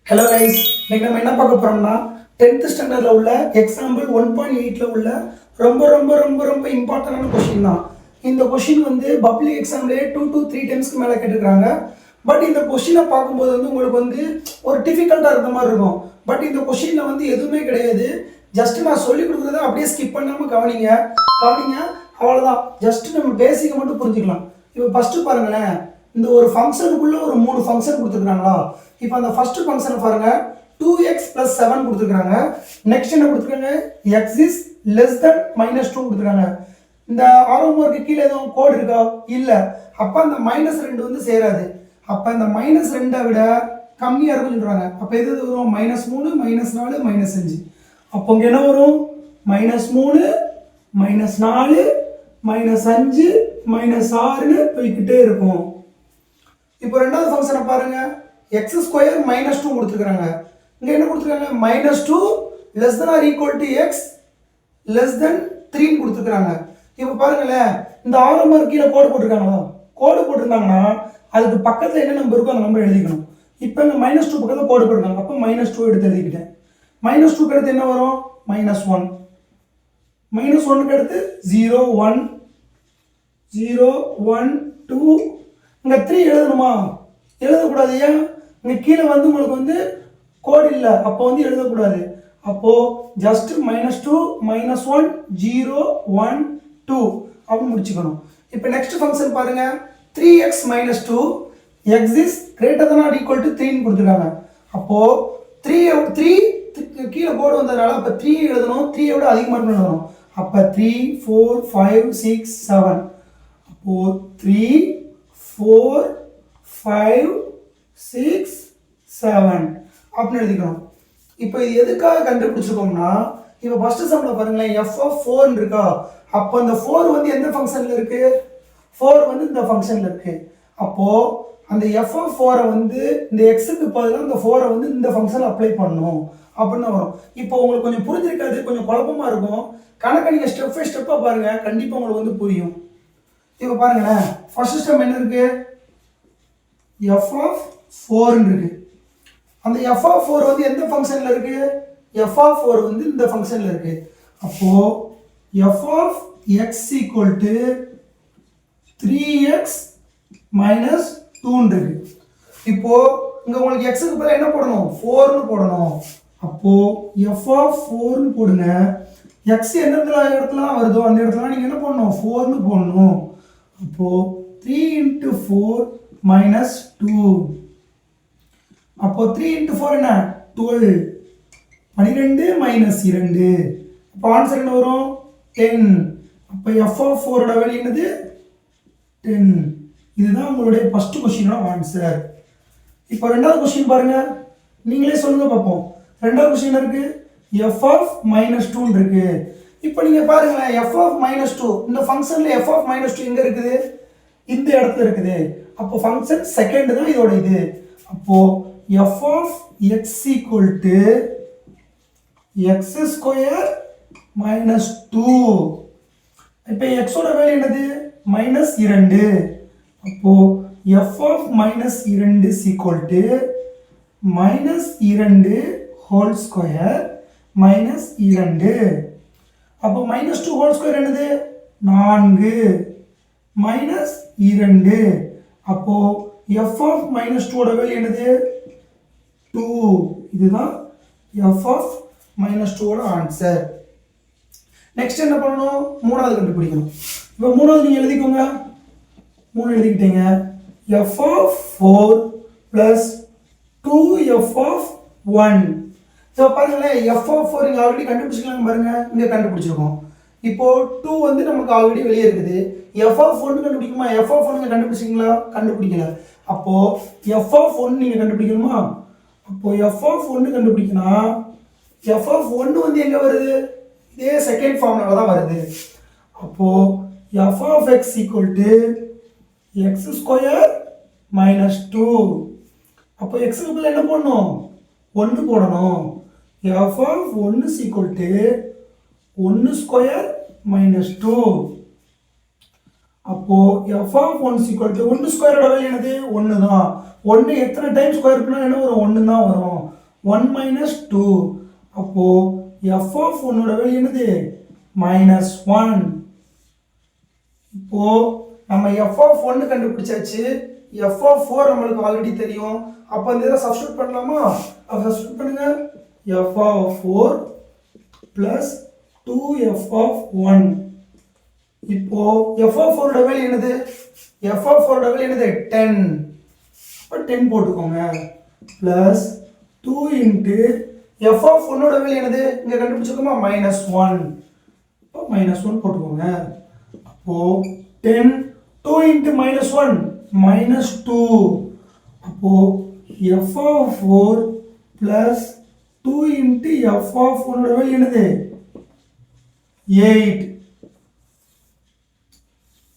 Hello guys, இன்னைக்கு நம்ம என்ன பார்க்க போறோம்னா 10th ஸ்டாண்டர்ட்ல உள்ள எக்ஸாம்பிள் 1.8ல உள்ள ரொம்ப ரொம்ப ரொம்ப ரொம்ப இம்பார்ட்டன்டான கொஸ்டின் தான். இந்த கொஸ்டின் வந்து பப்ளிக் எக்ஸாம்லயே 2 to 3 டைம்ஸ்க்கு மேலே கேட்டிருக்காங்க. பட் இந்த கொஸ்டினை பார்க்கும்போது வந்து உங்களுக்கு வந்து ஒரு டிஃபிகல்ட்டாக இருக்க மாதிரி இருக்கும். பட் இந்த கொஸ்டினில் வந்து எதுவுமே கிடையாது. ஜஸ்ட் நான் சொல்லி கொடுக்குறத அப்படியே ஸ்கிப் பண்ணாமல் கவனிங்க அவ்வளோதான். ஜஸ்ட் நம்ம பேசிக்கை மட்டும் புரிஞ்சுக்கலாம். இப்போ ஃபஸ்ட்டு பாருங்களேன், இந்த ஒரு ஃபங்க்ஷனுக்குள்ள ஒரு 3 ஃபங்க்ஷன் கொடுத்துருக்காங்களா. இப்போ அந்த ஃபர்ஸ்ட் ஃபங்க்ஷனை பாருங்க, 2x + 7 கொடுத்துருக்காங்க. நெக்ஸ்ட் என்ன கொடுத்துருக்காங்க, x is less than -2 கொடுத்துருக்காங்க. இந்த ஆரோமார்க்கு கீழே எதுவும் கோடு இருக்கா? இல்லை. அப்போ அந்த -2 வந்து சேராது. அப்போ இந்த -2 விட கம்மியாக இருக்குன்னு சொல்கிறாங்க. அப்போ எது வரும்? -3 -4 -5. அப்போ இங்கே என்ன வரும்? -3 -4 -5 -6ன்னு போய்கிட்டே இருக்கும். இப்போ ரெண்டாவது ஃபங்க்ஷனை பாருங்க, x² -2 கொடுத்துருக்காங்க. இங்கே என்ன கொடுத்துருக்காங்க? -2 less than or equal to x less than 3 கொடுத்துருக்காங்க. இப்போ பாருங்களேன், இந்த ஆரம்பர் கீழே கோடு போட்டிருக்காங்களா? கோடு போட்டிருந்தாங்கன்னா அதுக்கு பக்கத்தில் என்ன நம்பர் இருக்கோ அந்த நம்பர் எழுதிக்கணும். இப்போ இந்த -2 பக்கத்தில் கோடு போட்டிருக்காங்க. அப்போ -2 எடுத்து எழுதிக்கிட்டேன். -2க்கு அடுத்து என்ன வரும்? -1. -1க்கு அடுத்து 0 1 0 1 2. இங்கே 3 எழுதணுமா? எழுதக்கூடாது. ஏன்? இங்கே கீழே வந்து உங்களுக்கு வந்து கோடு இல்லை, அப்போ வந்து எழுதக்கூடாது. அப்போது ஜஸ்ட் -2 -1 0 1 2 அப்படின்னு முடிச்சுக்கணும். இப்போ நெக்ஸ்ட் ஃபங்க்ஷன் பாருங்க, 3x -2 x is greater than or equal to 3 கொடுத்துருக்காங்க. அப்போது 3 கீழே கோடு வந்ததுனால அப்போ 3 எழுதணும், 3 விட அதிகமாக எழுதணும். அப்போ 3 4 5 6 7. அப்போது 3 4 5 6 7 அப்படின்னு எழுதிக்கணும். இப்போ இது எதுக்காக கண்டுபிடிச்சிருக்கோம்னா, இப்போ ஃபர்ஸ்ட் சம்மில் பாருங்களேன், f(4) இருக்கா. அப்போ இந்த 4 வந்து எந்த ஃபங்க்ஷனில் இருக்கு? 4 வந்து இந்த ஃபங்க்ஷனில் இருக்கு. அப்போது அந்த f(4) வந்து இந்த எக்ஸுக்கு பதிலாக இந்த 4 வந்து இந்த ஃபங்க்ஷனில் அப்ளை பண்ணணும் அப்படின்னு வரும். இப்போ உங்களுக்கு கொஞ்சம் புரிஞ்சிருக்காது, கொஞ்சம் குழப்பமாக இருக்கும். கணக்கை நீங்கள் ஸ்டெப் பை ஸ்டெப்பாக பாருங்கள், கண்டிப்பாக உங்களுக்கு வந்து புரியும். இப்போ பாருங்களேன், ஃபர்ஸ்ட் ஸ்டெப் என்ன இருக்கு? f(4) இருக்கு. அந்த f(4) வந்து எந்த ஃபங்க்ஷனில் இருக்கு? f(4) வந்து இந்த ஃபங்க்ஷனில் இருக்கு. அப்போ f(x) = 3x - 2 இருக்கு. இப்போ இங்க உங்களுக்கு x க்கு பதிலா என்ன போடணும்? 4ன்னு போடணும். அப்போ f(4)ன்னு போடுங்க. x எந்த இடத்துல வருதோ அந்த இடத்துல நீங்க என்ன பண்ணணும்? 4ன்னு போடணும். அப்போ 3 × 4 - 2. அப்போ 3 × 4 என்ன? 12. 12 - 2. அப்போ ஆன்சர் என்ன வரும்? 10. அப்போ f(4) வேல்யூ என்னது? 10. இதுதான் உங்களுடைய ஃபர்ஸ்ட் கொஸ்டினோட ஆன்சர். இப்போ ரெண்டாவது கொஸ்டின் பாருங்க, நீங்களே சொல்லுங்க பார்ப்போம். ரெண்டாவது கொஸ்டின் இருக்கு, f(-2) இருக்கு. இப்போ நீங்க பாருங்களேன், f(-2) இந்த ஃபங்க்ஷன்ல f(-2) எங்க இருக்குது? இந்த இடத்துல இருக்குது. அப்போ ஃபங்க்ஷன் செகண்ட் தான் இதோட இது. அப்போ f(x) = x² - 2. இப்போ x ஓட வேல்யூ என்னது? -2. அப்போ f(-2) = -2 2 -2. அப்போ -2 என்னது? 4 -2. அப்போ f(-2) ஓட வேல்யூ என்னது? 2. இதுதான் f(-2) ஓட ஆன்சர். நெக்ஸ்ட் என்ன பண்ணணும்? மூணாவது கண்டுபிடிக்கணும். இப்போ மூணாவது நீங்க எழுதிக்கோங்க. 3 எழுதிக்கிட்டீங்க. f(4) + 2f(1). ஸோ பாருங்களேன், f(4) இங்கே ஆல்ரெடி கண்டுபிடிச்சிக்கலாம் பாருங்க, இங்கே கண்டுபிடிச்சிருக்கோம். இப்போ 2 வந்து நமக்கு ஆல்ரெடி வெளியே இருக்குது. f(1) கண்டுபிடிக்குமா? f(1) நீங்கள் கண்டுபிடிச்சிங்களா? கண்டுபிடிக்கல. அப்போ f(1) நீங்கள் கண்டுபிடிக்கணுமா? அப்போ f(1) கண்டுபிடிக்கணும். f(1) வந்து எங்கே வருது? இதே செகண்ட் ஃபார்முலாவில் தான் வருது. அப்போ f(x) = x² - 2. அப்போ x க்கு பதிலா என்ன போடணும்? 1 போடணும். f(1) = 1² - 2. அப்போ f(1) = 1² வேல்யூ என்னது? 1 தான். 1 எத்தனை டைம் ஸ்கொயர் பண்ணா என்ன வரும்? 1 தான் வரும். 1 மைனஸ் 2. அப்போ f of 1 வேல்யூ என்னது -1. இப்போ நம்ம f of 1 கண்டுபிடிச்சாச்சு. f of 4 நம்மளுக்கு ஆல்ரெடி தெரியும். அப்போ இந்த இதை சப்ஸ்டிட்யூட் பண்ணலாமா? அப்போ சப்ஸ்டிட்யூட் பண்ணுங்க. f of 4 plus 2f of 1. இப்போ f of 4 வேல்யூ என்னது? f of 4 வேல்யூ என்னது 10. அப்போ 10 போட்டுக்கோங்க. plus 2 into f of 1 value என்னது? இங்க கண்டுபிடிச்சோமா -1. அப்போ -1 போட்டுக்கோங்க. அப்போ 10 2 into -1 -2. அப்போ f of 4 plus 2 into f of 1 value என்னது 8.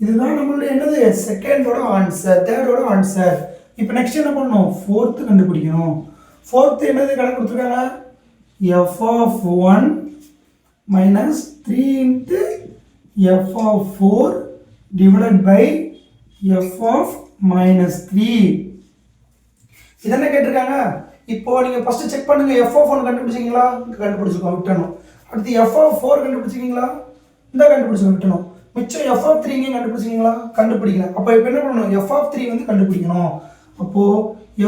இதுதான் நம்மளுடைய என்னது செகண்டோட ஆன்சர், தேர்டோட ஆன்சர். இப்போ நெக்ஸ்ட் என்ன பண்ணணும்? ஃபோர்த்து கண்டுபிடிக்கணும். ஃபோர்த்து என்னது கணக்கு கொடுத்துருக்காங்க? f of 1 minus 3 into f of 4 divided by f of -3. இதென்ன கேட்டிருக்காங்க? இப்போ நீங்க ஃபர்ஸ்ட் செக் பண்ணுங்க. f of 1 கண்டுபிடிச்சீங்களா? கண்டுபிடிச்சுக்கோ, விட்டணும். அடுத்து f of 4 கண்டுபிடிச்சீங்களா? இந்த கண்டுபிடிச்சு விட்டணும். மிச்சம் f of 3 இங்க கண்டுபிடிச்சீங்களா? கண்டுபிடிக்கல. அப்போ இப்போ என்ன பண்ணணும்? f of 3 வந்து கண்டுபிடிக்கணும். அப்போ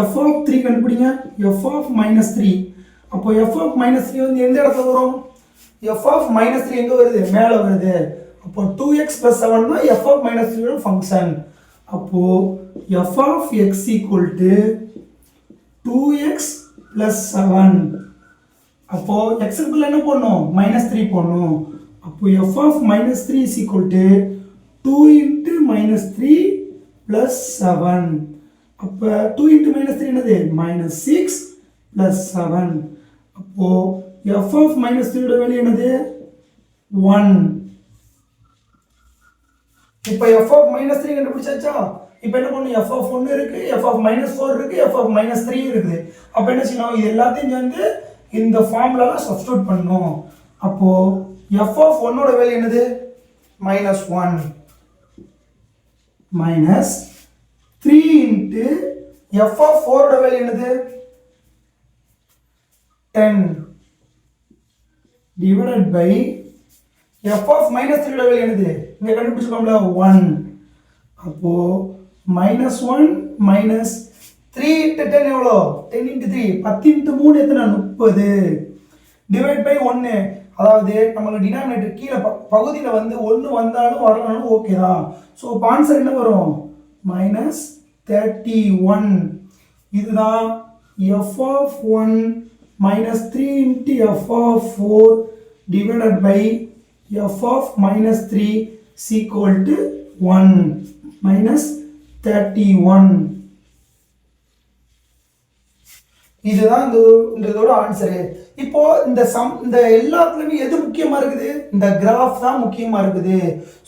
f of 3 கண்டுபிடிங்க. f of -3. அப்போ f of -3 வந்து எந்த இடத்துல வரும்? f of -3 எங்க வருது? மேல வருது. அப்போ 2x + 7 தான் f of -3 ஓட ஃபங்க்ஷன். அப்போ f of x equal to 2x + 7. அப்போ x க்கு என்ன போடணும்? -3 போடணும். அப்போ f of -3 is equal to 2 into -3 plus 7. அப்போ 2 into -3 என்னது? -6 plus 7. அப்போ f of -3 ஓட வேல்யூ என்னது? 1. இப்போ f of -3 கண்டுபிடிச்சாச்சா? இப்போ என்ன பண்ணணும்? f of 1 இருக்கு, f of -4 இருக்கு, f of -3 இருக்குது. அப்போ என்ன செய்யணும்? இது எல்லாத்தையும் சேர்ந்து இந்த ஃபார்முலால சப்ஸ்டிட்யூட் பண்ணணும். அப்போ f of 1 ஓட வேல்யூ என்னது? -1 minus 3 into f of 4 ஓட வேல்யூ என்னது? 10 divided by f of -3 ஓட வேல்யூ என்னது? இங்க கண்டுபிடிச்சுக்கோம்ல 1. அப்போ -1 minus 3 into 10 எவ்வளோ? 10 into 3 10 into 3 எத்தனை? 30 டிவைட் பை 1. அதாவது நம்மளுக்கு டினாமினேட்டர் கீழே பகுதியில் வந்து 1 வந்தாலும் வரலனாலும் ஓகே தான். ஸோ இப்போ ஆன்சர் என்ன வரும்? -31. இதுதான் f of 1 minus 3 into f of 4 divided by f of -3 is equal to 1 minus 31. இதுதான் இதோட ஆன்சர். இப்போ இந்த எல்லாத்துலயுமே எது முக்கியமா இருக்குது? இந்த கிராஃப் தான் முக்கியமா இருக்குது.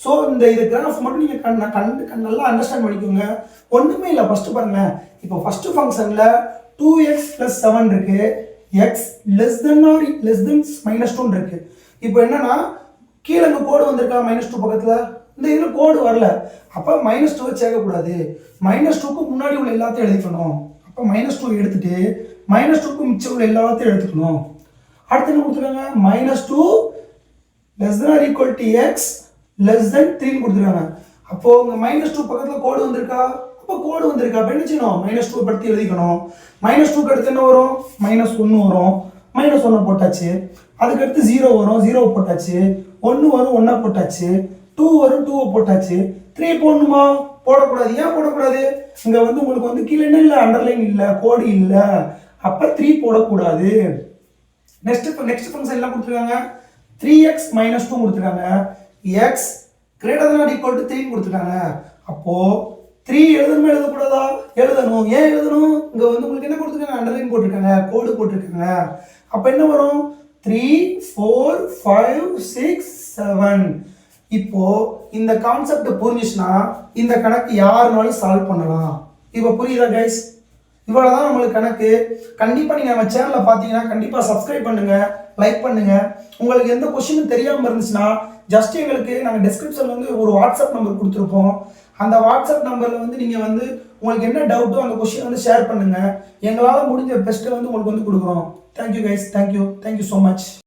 ஸோ இந்த கிராஃப் மட்டும் நீங்க நல்லா அண்டர்ஸ்டாண்ட் பண்ணிக்கோங்க. ஒண்ணுமே இல்லை. ஃபர்ஸ்ட் பாருங்க. இப்போ ஃபர்ஸ்ட் ஃபங்க்ஷன்ல 2x + 7 இருக்கு, x less than or less than -2 இருக்கு. இப்போ என்னன்னா கீழே இங்க கோடு வந்திருக்கா? -2 பக்கத்துல இந்த இதுல கோடு வரல. அப்ப -2 சேர்க்கக்கூடாது. -2க்கு முன்னாடி உள்ள எல்லாத்தையும் எழுதிக்கணும். அப்ப -2 எடுத்துட்டு -2க்கு மிச்சம் உள்ள எல்லாத்தையும் எடுத்துக்கணும். அடுத்து என்ன கொடுத்துருக்காங்க? -2 less than or equal to x less than 3 கொடுத்துருக்காங்க. அப்போ இங்க -2 பக்கத்துல கோடு வந்திருக்கா? அப்போ கோடு வந்திருக்கா? அப்ப என்ன செய்யணும்? -2 படுத்தி எழுதிக்கணும். -2க்கு அடுத்து என்ன வரும்? -1 வரும். -1 போட்டாச்சு. அதுக்கு அடுத்து 0 வரும். 0 போட்டாச்சு. 1 வரும். 1 போட்டாச்சு. 2 வரும். 2 போட்டாச்சு. 3 போடணுமா? போடக்கூடாது. ஏன் போடக்கூடாது? இங்க வந்து உங்களுக்கு வந்து கீழே என்ன இல்லை? அண்டர்லைன் இல்லை, கோடு இல்லை. அப்ப 3 போடக்கூடாது. நெக்ஸ்ட் ஃபங்க்ஷன் என்ன கொடுத்துருக்காங்க? 3x - 2 கொடுத்துருக்காங்க. x greater than or equal to 3 கொடுத்துருக்காங்க. அப்போ 3 எழுதணுமா எழுதக்கூடாதா? எழுதணும். ஏன் எழுதணும்? இங்க வந்து உங்களுக்கு என்ன கொடுத்துருக்காங்க? அண்டர்லைன் போட்டிருக்காங்க, கோடு போட்டிருக்காங்க. அப்ப என்ன வரும்? 3 4 5 6 7. இப்போ இந்த கான்செப்ட் புரிஞ்சுச்சுன்னா இந்த கணக்கு யாருனாலும் சால்வ் பண்ணலாம். இப்போ புரியுதா கைஸ்? இவ்வளவுதான் நம்மளுக்கு கணக்கு. கண்டிப்பா நீங்க நம்ம சேனலை பார்த்தீங்கன்னா கண்டிப்பா சப்ஸ்கிரைப் பண்ணுங்க, லைக் பண்ணுங்க. உங்களுக்கு எந்த கொஸ்டினும் தெரியாம இருந்துச்சுன்னா ஜஸ்ட் எங்களுக்கு நாங்கள் டிஸ்கிரிப்ஷன்ல வந்து ஒரு வாட்ஸ்அப் நம்பர் கொடுத்துருப்போம். அந்த வாட்ஸ்அப் நம்பர்ல வந்து நீங்க வந்து உங்களுக்கு என்ன டவுட்டோ அந்த கொஷின் வந்து ஷேர் பண்ணுங்கள். எங்களால் முடிஞ்ச பெஸ்ட்டை வந்து உங்களுக்கு வந்து கொடுக்குறோம். Thank you guys, thank you so much.